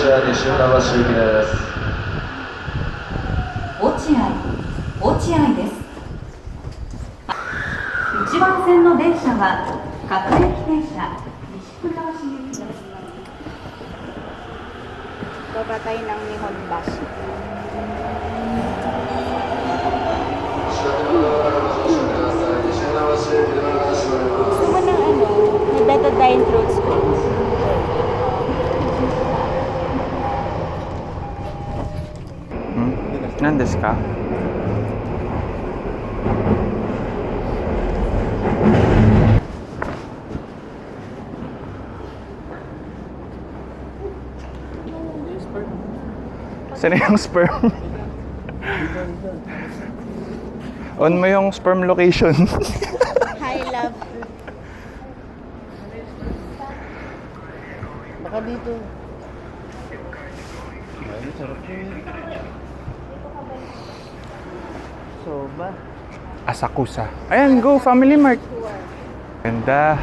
市駅西船橋行きです。落合です。1番線の電車は各駅停車西船橋行きです。Baba tayo ng Nihon Bus. Gusto mo ng ano? May betadine throat spray. Nan desu ka? Saan yung sperm? On mo yung sperm location. Hi, love. Baka dito. Ay, sarap yun. Soba. Asakusa. Ayan, go Family Mart. Ganda.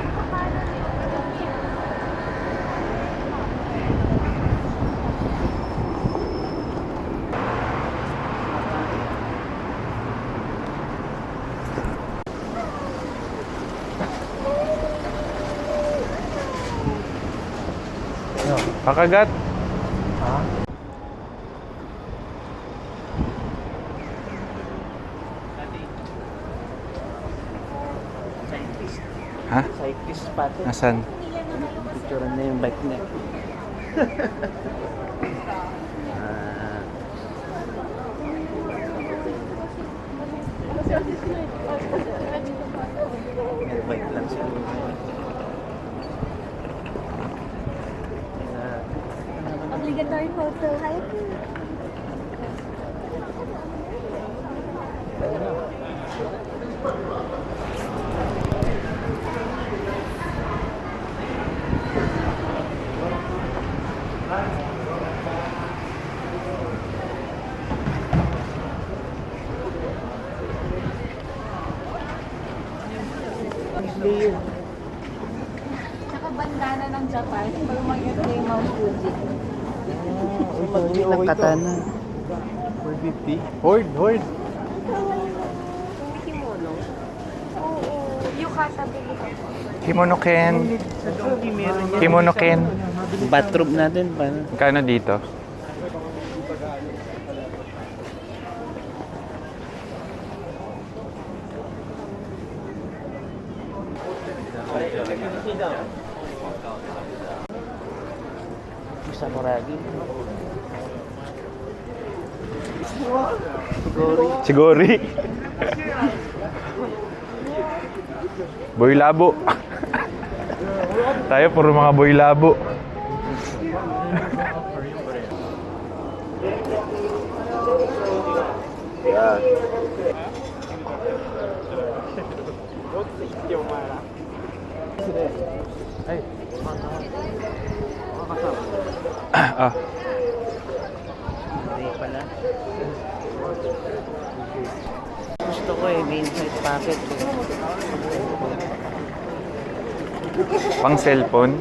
Pakagat. Ha? Ha? Cyclist pa ito. Nasaan? Picture na yung bike niya. Bike lang siya. Obligatory photo. Hi. Tsaka bandana ng Japan. Pag umakyat ko yung Mount Fuji. Mag-check ng katana. 450. Horde. Kimono. Oo. Yukata bili ko. Kimono-ken. Kimono-ken. Bathroom natin. Paano? Kano dito? Sakuragi. Siguri. Boy labo. Tayo puro mga boy labo. Ah. Hindi pala. Gusto ko may inside pocket. Pang cellphone.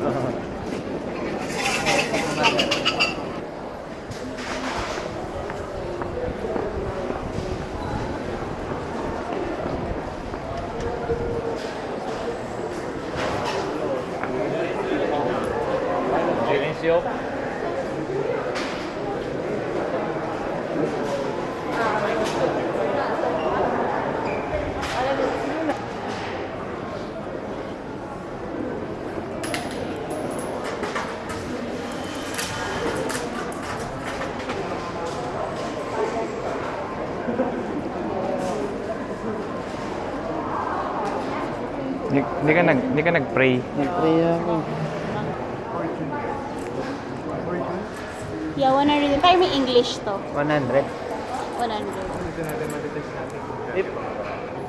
Hindi ka nag-pray. Nag-pray ako. Yeah, 100. Tayo may English to. 100. 100.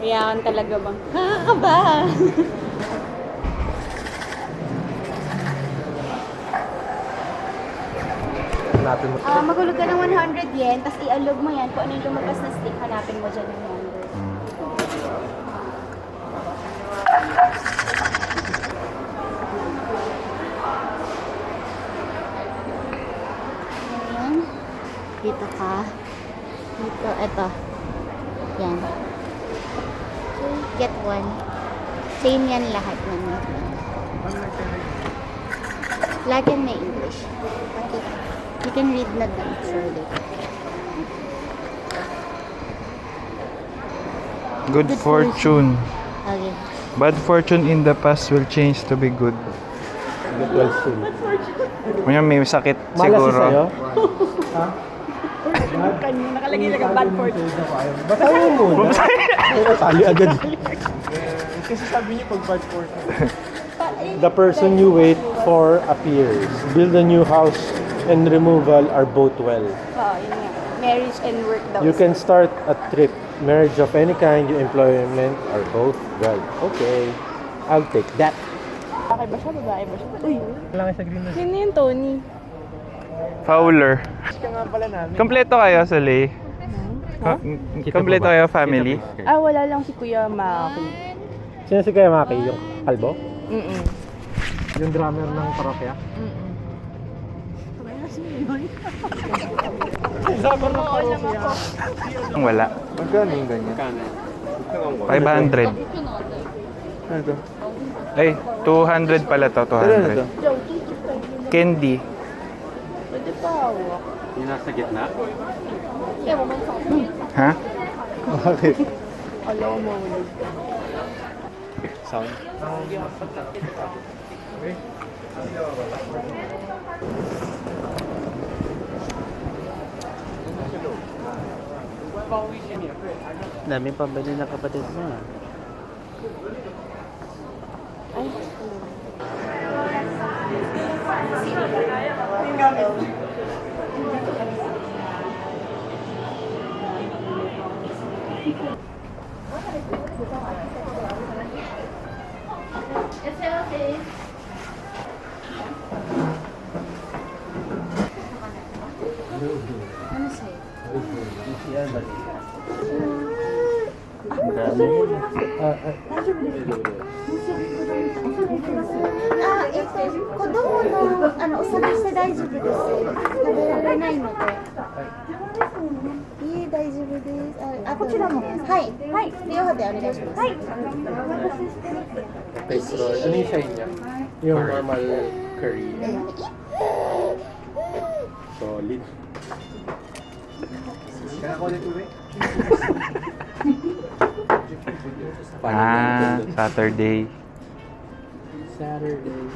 Iyakan talaga bang? Aba! Magulog ka ng 100 yen, tapos i-alog mo yan. Kung ano yung lumabas na stick, hanapin mo dyan yung number. ito. Yan. Okay, get one. Same yan lahat ng lahat yan may English. Okay. You can read na lang surely. Good fortune. Okay. Bad fortune in the past will change to be good. Kanya may sakit siguro. Nakalagay lang ang bad fortune. Basahin mo muna. Tali agad. Kasi sabi niyo pag bad fortune. The person you wait for appears. Build a new house and removal are both well. Oo, yun nga. Marriage and work daw. You can start a trip. Marriage of any kind, your employment are both well. Okay. I'll take that. Bakit ba siya? Babae ba siya? Uy, Lang sa green na. sino yun, Tony? Fowler. Ka nga pala namin. Kompleto kayo sa Lay? Kompleto kayo family? Ah, wala lang si Kuya Maki. Sino si Kuya Maki? Yung kalbo? Mm-mm. Yung drummer ng parokya? Ang wala. Magkano yung ganyan? 500. Ano to? Ay, 200 pala to. 200. Candy. Pwede pa hawak. Ha? Bakit? Alam mo mahulog. Sound? Dami pabili ng kapatid mo. Ano yung shine niya? Yung normal curry. Solid. Kaya ko ulit uwi? Saturday. Saturday.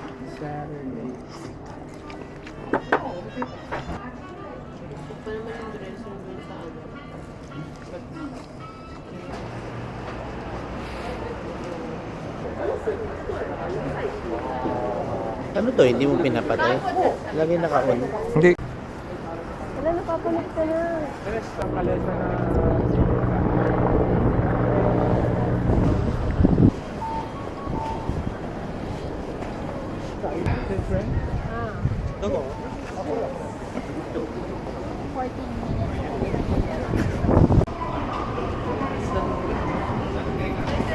Ano to? Hindi mo pinapatay? Lagi naka-on. Hindi. Wala, napapalit ka na. Yes, ang kalesa na...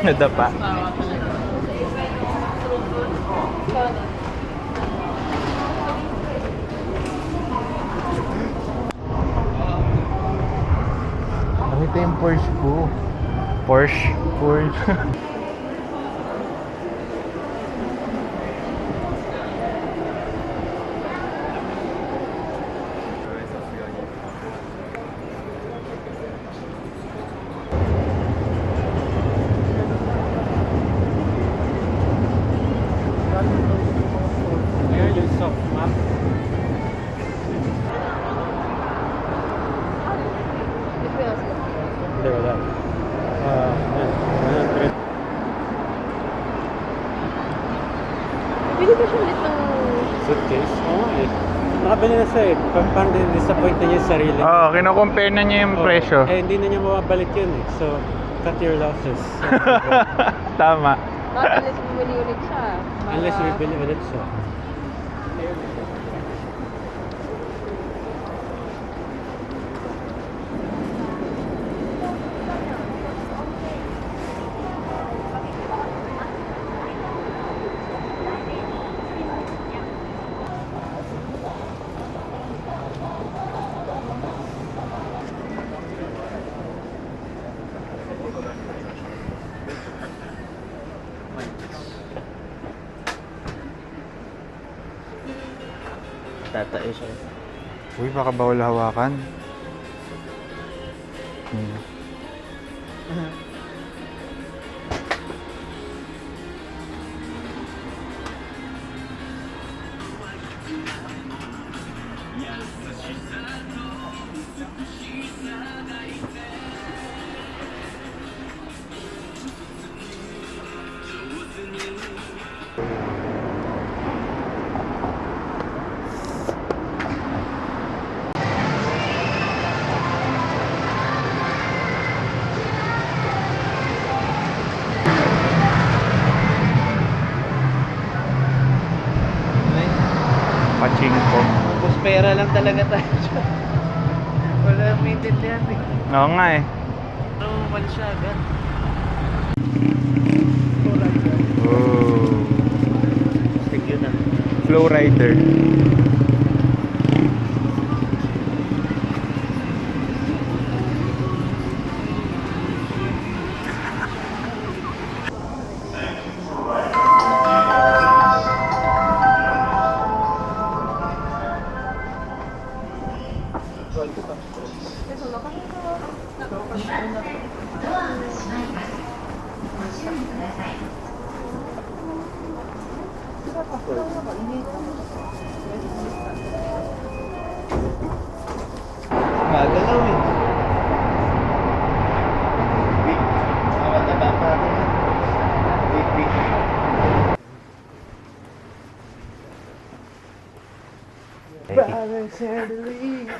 Nadapa. Ito yung Porsche ko. Porsche. Ayan yung soft map. Hindi, wala. Pwede ba siya ulit ng... Suitcase? Oo eh. Nakabili na siya eh. Parang disappoint na niya yung sarili. Oo, kino-compare na niya yung Oo. presyo. Eh, hindi na niya mababalik yun eh. So, cut your losses. Tama. Not unless bumili ulit siya. Unless bibili ulit siya. Tatayo siya. Uy, baka bawal hawakan. Pachinko. Tapos pera lang talaga tayo dyan. Wala maintindihan eh. Oo nga eh. Normal siya agad. Oh. Stick yun ah. Flow rider. Magalaw eh. Big. Mataba pa rin. Big, big. Parang chandelier.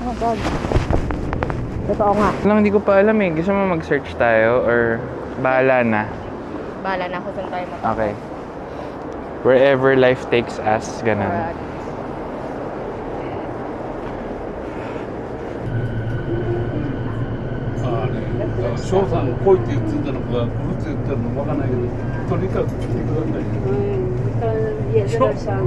Oh God. Totoo nga. Lang, hindi ko pa alam eh. Gusto mo mag-search tayo or bahala na? Bahala na ako saan tayo Okay. Wherever life takes us, ganun.翔さん来いって言ってたのか来るって言ったのかわかんないけどとにかく来てください。也是在山。